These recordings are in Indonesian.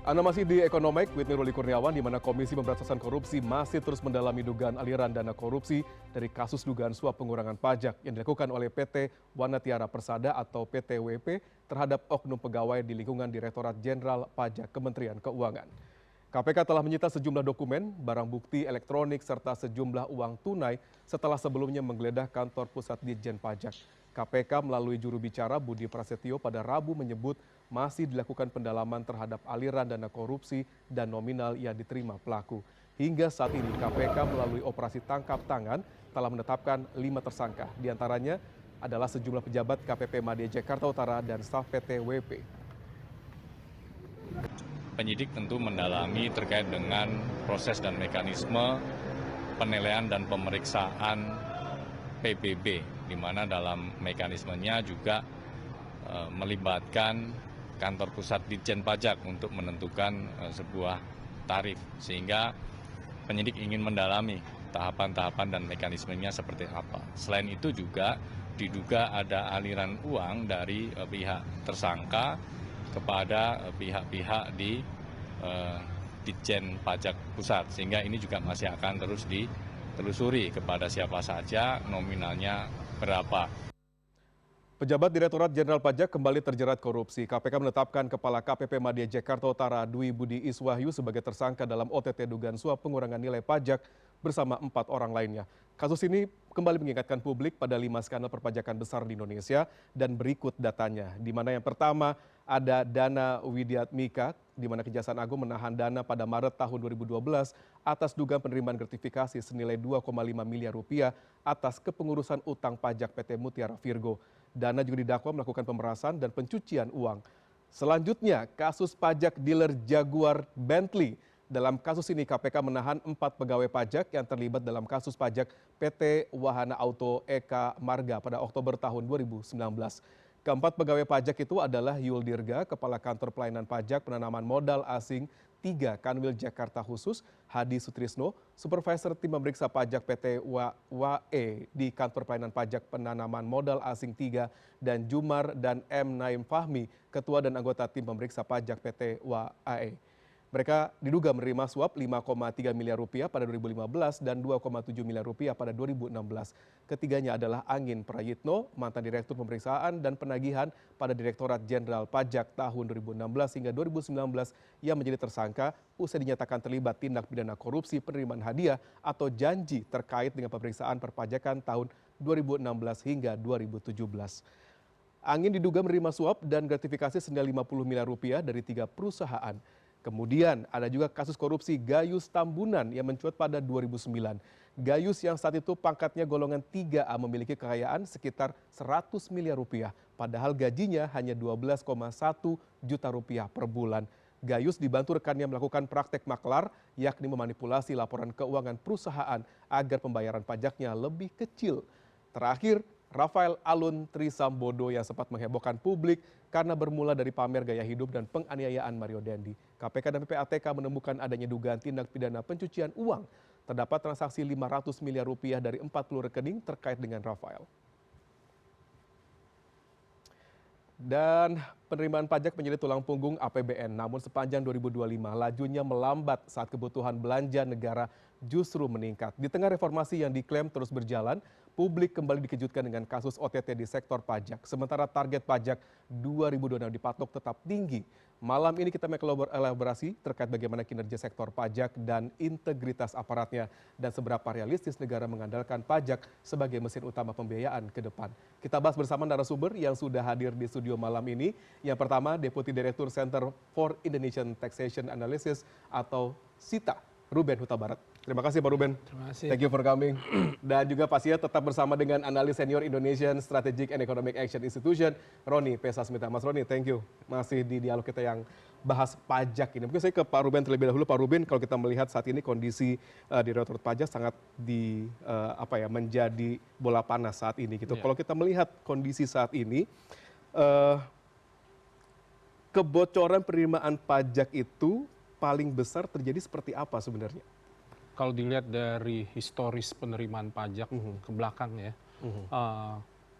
Anda masih di Ekonomik with Ruli Kurniawan, di mana Komisi Pemberantasan Korupsi masih terus mendalami dugaan aliran dana korupsi dari kasus dugaan suap pengurangan pajak yang dilakukan oleh PT Wanatiara Persada atau PTWP terhadap oknum pegawai di lingkungan Direktorat Jenderal Pajak Kementerian Keuangan. KPK telah menyita sejumlah dokumen, barang bukti elektronik, serta sejumlah uang tunai setelah sebelumnya menggeledah kantor pusat Ditjen Pajak. KPK melalui juru bicara Budi Prasetyo pada Rabu menyebut masih dilakukan pendalaman terhadap aliran dana korupsi dan nominal yang diterima pelaku. Hingga saat ini KPK melalui operasi tangkap tangan telah menetapkan 5 tersangka. Di antaranya adalah sejumlah pejabat KPP Madya Jakarta Utara dan staf PT WP. Penyidik tentu mendalami terkait dengan proses dan mekanisme penilaian dan pemeriksaan PBB, di mana dalam mekanismenya juga melibatkan kantor pusat Ditjen Pajak untuk menentukan sebuah tarif, sehingga penyidik ingin mendalami tahapan-tahapan dan mekanismenya seperti apa. Selain itu juga diduga ada aliran uang dari pihak tersangka kepada pihak-pihak di Ditjen Pajak Pusat, sehingga ini juga masih akan terus ditelusuri kepada siapa saja, nominalnya berapa. Pejabat Direktorat Jenderal Pajak kembali terjerat korupsi. KPK menetapkan Kepala KPP Madya Jakarta Utara Dwi Budi Iswahyu sebagai tersangka dalam OTT dugaan suap pengurangan nilai pajak bersama 4 orang lainnya. Kasus ini kembali mengingatkan publik pada 5 skandal perpajakan besar di Indonesia dan berikut datanya. Di mana yang pertama ada dana Widyatmika, di mana Kejaksaan Agung menahan dana pada Maret tahun 2012 atas dugaan penerimaan gratifikasi senilai 2,5 miliar rupiah atas kepengurusan utang pajak PT Mutiara Virgo. Dana juga didakwa melakukan pemerasan dan pencucian uang. Selanjutnya, kasus pajak dealer Jaguar Bentley. Dalam kasus ini KPK menahan 4 pegawai pajak yang terlibat dalam kasus pajak PT Wahana Auto Eka Marga pada Oktober tahun 2019. Keempat pegawai pajak itu adalah Yul Dirga, Kepala Kantor Pelayanan Pajak Penanaman Modal Asing 3 Kanwil Jakarta Khusus, Hadi Sutrisno, Supervisor Tim Pemeriksa Pajak PT WAE di Kantor Pelayanan Pajak Penanaman Modal Asing 3, dan Jumar dan M. Naim Fahmi, Ketua dan Anggota Tim Pemeriksa Pajak PT WAE. Mereka diduga menerima suap 5,3 miliar rupiah pada 2015 dan 2,7 miliar rupiah pada 2016. Ketiganya adalah Angin Prayitno, mantan Direktur Pemeriksaan dan Penagihan pada Direktorat Jenderal Pajak tahun 2016 hingga 2019 yang menjadi tersangka usai dinyatakan terlibat tindak pidana korupsi penerimaan hadiah atau janji terkait dengan pemeriksaan perpajakan tahun 2016 hingga 2017. Angin diduga menerima suap dan gratifikasi senilai 50 miliar rupiah dari 3 perusahaan. Kemudian ada juga kasus korupsi Gayus Tambunan yang mencuat pada 2009. Gayus yang saat itu pangkatnya golongan 3A memiliki kekayaan sekitar 100 miliar rupiah, padahal gajinya hanya 12,1 juta rupiah per bulan. Gayus dibantu rekannya melakukan praktek maklar, yakni memanipulasi laporan keuangan perusahaan agar pembayaran pajaknya lebih kecil. Terakhir, Rafael Alun Trisambodo yang sempat menghebohkan publik karena bermula dari pamer gaya hidup dan penganiayaan Mario Dendi. KPK dan PPATK menemukan adanya dugaan tindak pidana pencucian uang. Terdapat transaksi 500 miliar rupiah dari 40 rekening terkait dengan Rafael. Dan penerimaan pajak menjadi tulang punggung APBN, namun sepanjang 2025 lajunya melambat saat kebutuhan belanja negara justru meningkat. Di tengah reformasi yang diklaim terus berjalan, publik kembali dikejutkan dengan kasus OTT di sektor pajak. Sementara target pajak 2026 dipatok tetap tinggi. Malam ini kita mengelaborasi terkait bagaimana kinerja sektor pajak dan integritas aparatnya dan seberapa realistis negara mengandalkan pajak sebagai mesin utama pembiayaan ke depan. Kita bahas bersama narasumber yang sudah hadir di studio malam ini. Yang pertama, Deputi Direktur Center for Indonesian Taxation Analysis atau SITA, Ruben Huta Barat. Terima kasih Pak Ruben. Terima kasih. Thank you for coming. Dan juga pastinya tetap bersama dengan analis senior Indonesian Strategic and Economic Action Institution, Roni Pesasmita. Mas Roni, thank you. Masih di dialog kita yang bahas pajak ini. Mungkin saya ke Pak Ruben terlebih dahulu. Pak Ruben, kalau kita melihat saat ini kondisi di Direktorat Pajak sangat menjadi bola panas saat ini gitu. Kalau kita melihat kondisi saat ini, kebocoran penerimaan pajak itu paling besar terjadi seperti apa sebenarnya? Kalau dilihat dari historis penerimaan pajak ke belakang ya,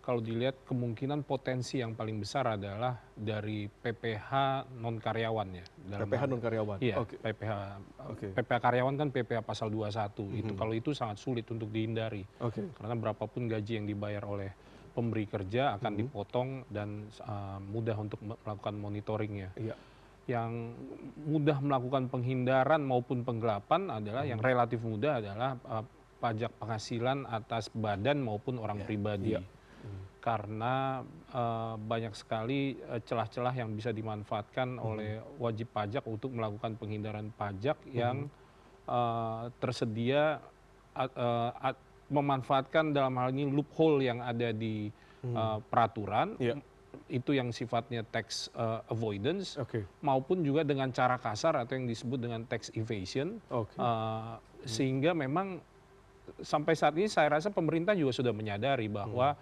kalau dilihat kemungkinan potensi yang paling besar adalah dari PPh non karyawan ya. PPh non karyawan. Iya, Oke. PPh karyawan kan PPh pasal 21. Itu kalau itu sangat sulit untuk dihindari. Oke. Karena berapapun gaji yang dibayar oleh pemberi kerja akan dipotong dan mudah untuk melakukan monitoringnya. Iya. Yang mudah melakukan penghindaran maupun penggelapan adalah yang relatif mudah adalah pajak penghasilan atas badan maupun orang pribadi. Karena banyak sekali celah-celah yang bisa dimanfaatkan oleh wajib pajak untuk melakukan penghindaran pajak yang tersedia memanfaatkan dalam hal ini loophole yang ada di peraturan. Itu yang sifatnya tax avoidance, maupun juga dengan cara kasar atau yang disebut dengan tax evasion. Sehingga memang sampai saat ini saya rasa pemerintah juga sudah menyadari bahwa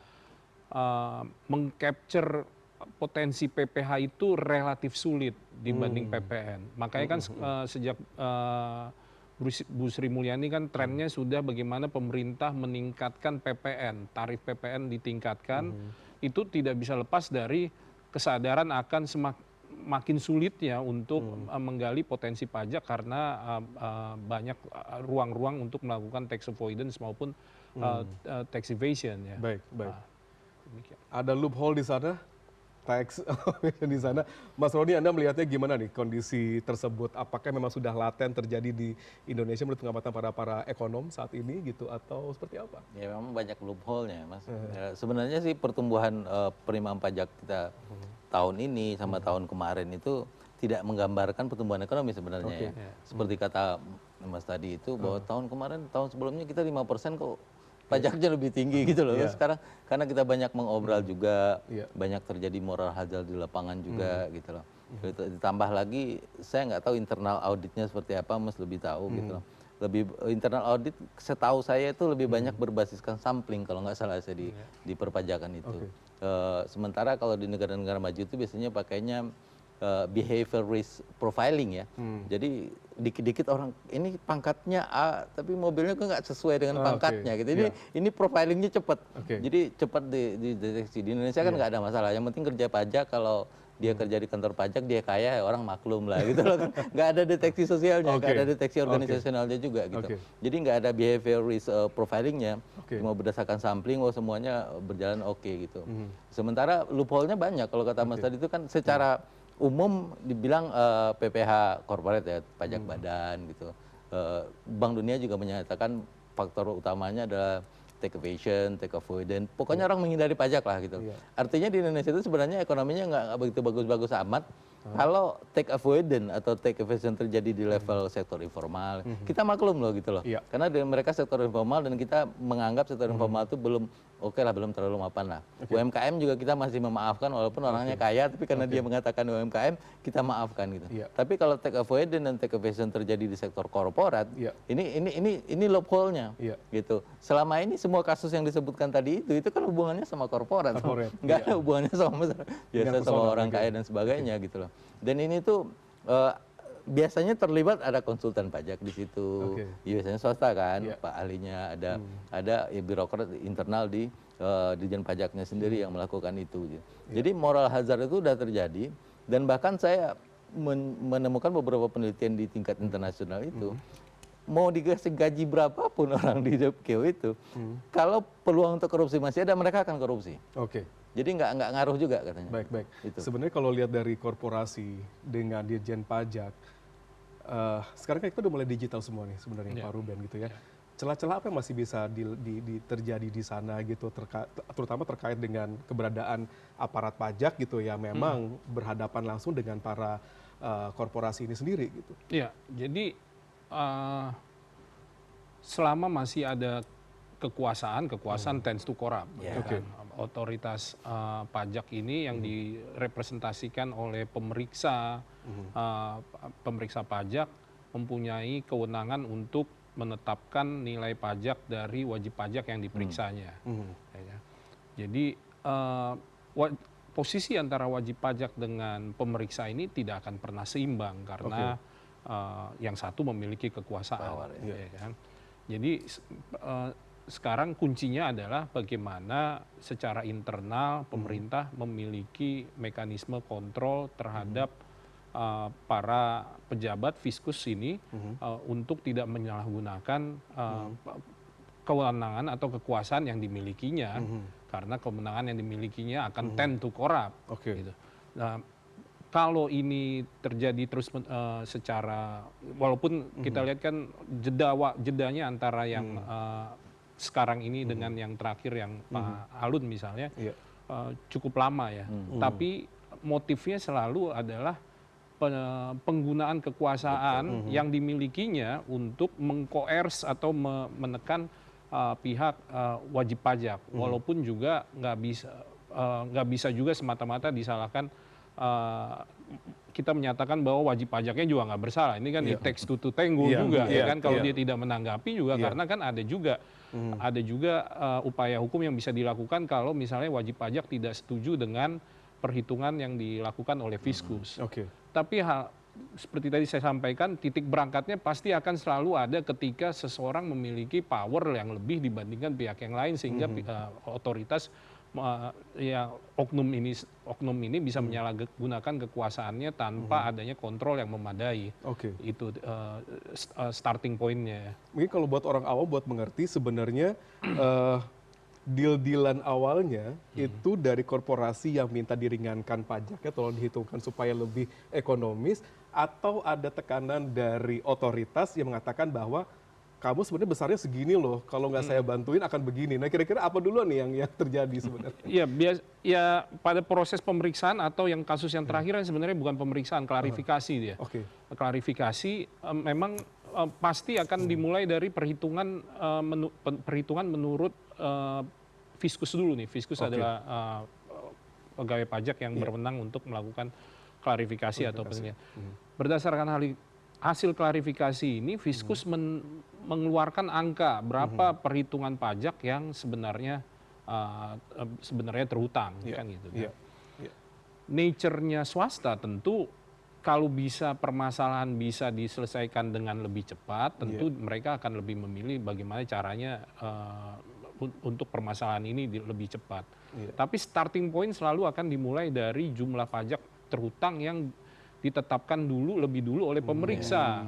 mengcapture potensi PPh itu relatif sulit dibanding PPN. Makanya kan sejak Bu Sri Mulyani kan trennya sudah bagaimana pemerintah meningkatkan PPN, tarif PPN ditingkatkan. Itu tidak bisa lepas dari kesadaran akan makin sulitnya untuk menggali potensi pajak karena banyak ruang-ruang untuk melakukan tax avoidance maupun tax evasion ya. Baik. Ada loophole di sana, tax di sana. Mas Roni, Anda melihatnya gimana nih kondisi tersebut? Apakah memang sudah laten terjadi di Indonesia menurut pengamatan para ekonom saat ini gitu atau seperti apa? Ya memang banyak loophole-nya, Mas. Ya, sebenarnya sih pertumbuhan penerimaan pajak kita tahun ini sama tahun kemarin itu tidak menggambarkan pertumbuhan ekonomi sebenarnya. Seperti kata Mas tadi itu bahwa tahun kemarin, tahun sebelumnya kita 5% kok pajaknya lebih tinggi gitu loh. Sekarang karena kita banyak mengobral juga, banyak terjadi moral hazard di lapangan juga gitu loh. Ditambah lagi saya nggak tahu internal auditnya seperti apa, Mas lebih tahu gitu loh. Lebih internal audit setahu saya itu lebih banyak berbasiskan sampling kalau nggak salah saya di perpajakan itu. Sementara kalau di negara-negara maju itu biasanya pakainya behavior risk profiling ya. Jadi dikit-dikit orang ini pangkatnya A tapi mobilnya kok nggak sesuai dengan pangkatnya gitu. Ini profilingnya cepat. Jadi cepat dideteksi. Di Indonesia kan nggak ada masalah. Yang penting kerja pajak, kalau dia kerja di kantor pajak dia kaya, orang maklum lah gitu loh. Nggak ada deteksi sosialnya, nggak ada deteksi organisasionalnya juga gitu. Jadi nggak ada behavior risk profilingnya. Cuma berdasarkan sampling, semuanya berjalan gitu. Sementara loophole-nya banyak. Kalau kata Mas tadi itu kan secara umum dibilang PPh corporate ya, pajak badan gitu. Bank Dunia juga menyatakan faktor utamanya adalah tax evasion, tax avoidance. Pokoknya orang menghindari pajak lah gitu. Artinya di Indonesia itu sebenarnya ekonominya nggak begitu bagus-bagus amat. Kalau tax avoidance atau tax evasion terjadi di level sektor informal, kita maklum loh gitu loh. Karena mereka sektor informal dan kita menganggap sektor informal itu belum belum terlalu mapan lah. UMKM juga kita masih memaafkan walaupun orangnya kaya, tapi karena dia mengatakan UMKM kita maafkan gitu. Tapi kalau tax avoidance dan tax evasion terjadi di sektor korporat, ini loophole-nya gitu. Selama ini semua kasus yang disebutkan tadi itu kan hubungannya sama korporat, nggak ada hubungannya sama biasa sama orang kaya dan sebagainya gitu loh. Dan ini tuh biasanya terlibat ada konsultan pajak di situ, biasanya swasta kan, Pak ahlinya ada birokrat internal di Dirjen Pajaknya sendiri yang melakukan itu. Jadi moral hazard itu sudah terjadi dan bahkan saya menemukan beberapa penelitian di tingkat internasional itu, mau dikasih gaji berapapun orang di DPKO itu, kalau peluang untuk korupsi masih ada, mereka akan korupsi. Jadi nggak ngaruh juga katanya. Baik. Itu. Sebenarnya kalau lihat dari korporasi dengan Dirjen Pajak, sekarang kan kita udah mulai digital semua nih sebenarnya Pak Ruben gitu ya. Celah-celah apa yang masih bisa terjadi di sana gitu, terutama terkait dengan keberadaan aparat pajak gitu ya, memang berhadapan langsung dengan para korporasi ini sendiri gitu. Iya, jadi selama masih ada kekuasaan tends to corrupt. Kan? Otoritas pajak ini yang direpresentasikan oleh pemeriksa pajak mempunyai kewenangan untuk menetapkan nilai pajak dari wajib pajak yang diperiksanya. Jadi posisi antara wajib pajak dengan pemeriksa ini tidak akan pernah seimbang karena yang satu memiliki kekuasaan. Kan? Jadi sekarang kuncinya adalah bagaimana secara internal pemerintah memiliki mekanisme kontrol terhadap para pejabat fiskus ini untuk tidak menyalahgunakan kewenangan atau kekuasaan yang dimilikinya, karena kewenangan yang dimilikinya akan tend to corrupt. Gitu. Nah, kalau ini terjadi terus secara, walaupun kita lihat kan jedanya antara yang sekarang ini dengan yang terakhir yang Pak Alun misalnya cukup lama ya, tapi motifnya selalu adalah penggunaan kekuasaan yang dimilikinya untuk mengkoers atau menekan pihak wajib pajak, walaupun juga nggak bisa juga semata-mata disalahkan. Kita menyatakan bahwa wajib pajaknya juga nggak bersalah. Ini kan it takes two to tango juga, ya kan? Kalau dia tidak menanggapi juga, karena kan ada juga upaya hukum yang bisa dilakukan kalau misalnya wajib pajak tidak setuju dengan perhitungan yang dilakukan oleh fiskus. Tapi seperti tadi saya sampaikan, titik berangkatnya pasti akan selalu ada ketika seseorang memiliki power yang lebih dibandingkan pihak yang lain, sehingga otoritas ya oknum ini bisa menyalahgunakan kekuasaannya tanpa adanya kontrol yang memadai. Itu starting pointnya. Mungkin kalau buat orang awam buat mengerti sebenarnya deal-dealan awalnya itu dari korporasi yang minta diringankan pajaknya, tolong dihitungkan supaya lebih ekonomis, atau ada tekanan dari otoritas yang mengatakan bahwa kamu sebenarnya besarnya segini loh, kalau nggak saya bantuin akan begini. Nah kira-kira apa dulu nih yang terjadi sebenarnya? Ya pada proses pemeriksaan atau yang kasus yang terakhir sebenarnya bukan pemeriksaan, klarifikasi dia. Klarifikasi memang pasti akan dimulai dari perhitungan menurut fiskus dulu nih. Fiskus adalah pegawai pajak yang berwenang untuk melakukan klarifikasi atau penelitian. Berdasarkan hasil klarifikasi ini, fiskus mengeluarkan angka berapa perhitungan pajak yang sebenarnya terhutang, kan gitu. Nature-nya swasta tentu kalau bisa permasalahan bisa diselesaikan dengan lebih cepat, tentu mereka akan lebih memilih bagaimana caranya untuk permasalahan ini lebih cepat. Tapi starting point selalu akan dimulai dari jumlah pajak terhutang yang ditetapkan lebih dulu oleh pemeriksa.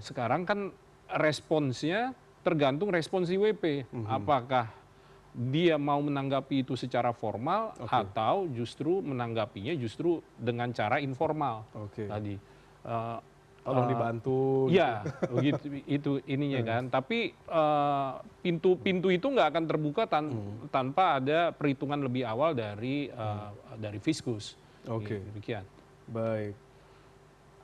Sekarang kan responsnya tergantung respons IWP. Apakah dia mau menanggapi itu secara formal atau justru menanggapinya justru dengan cara informal tadi. Tolong dibantu. Ya, begitu itu ininya kan. Tapi pintu itu nggak akan terbuka tanpa ada perhitungan lebih awal dari fiskus. Demikian. Baik.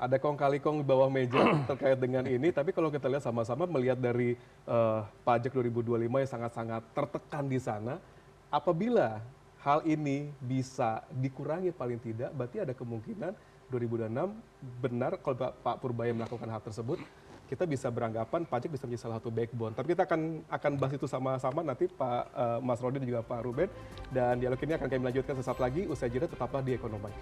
Ada kong kali kong di bawah meja terkait dengan ini, tapi kalau kita lihat sama-sama melihat dari pajak 2025 yang sangat-sangat tertekan di sana, apabila hal ini bisa dikurangi paling tidak, berarti ada kemungkinan 2026 benar kalau Pak Purbaya melakukan hal tersebut, kita bisa beranggapan pajak bisa menjadi salah satu backbone. Tapi kita akan bahas itu sama-sama nanti Pak Mas Rodi dan juga Pak Ruben, dan dialog ini akan kami lanjutkan sesaat lagi. Usai jeda tetaplah di Ekonomi.